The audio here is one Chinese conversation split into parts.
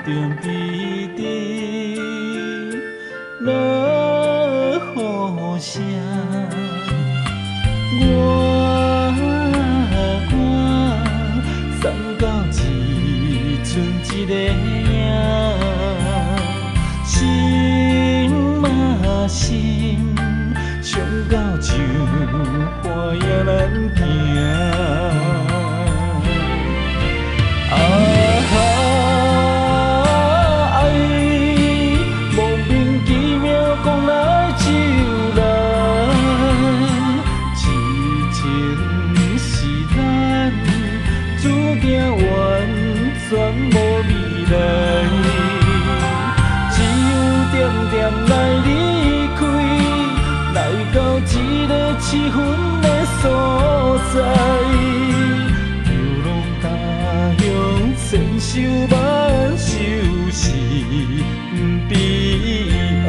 中彼直落雨声，我送到一寸一个影，心嘛心，伤到像花野难行。啊哈，爱莫名其妙讲来就来，痴情是咱注定完全无未来，只有点点来离开，来到一个七分的所在。千手万手是悲哀。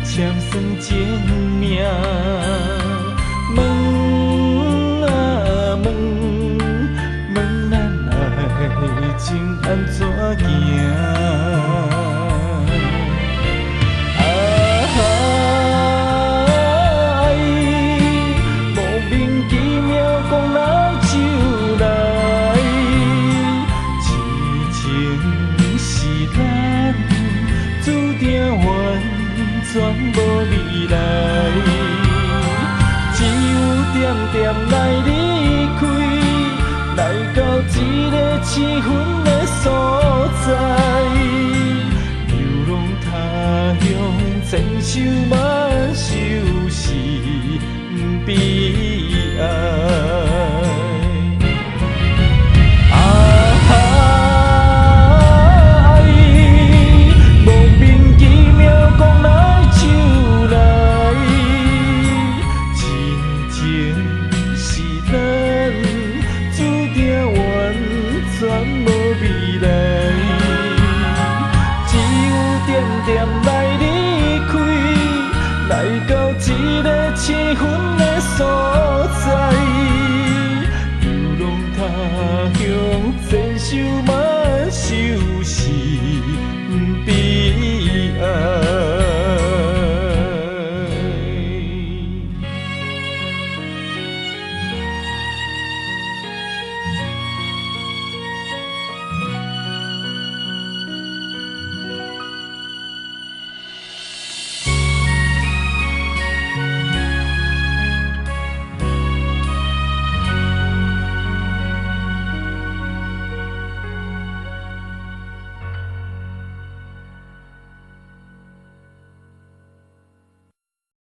签算情命，问啊问，问咱爱情安怎行？啊哈，爱莫名其妙讲来就来，痴情是咱注定完全无未来，只有点点来离开，来到一个七分的所在，流浪他乡，千手万手是悲哀。全无未来，只有点点来离开，来到一个七分的所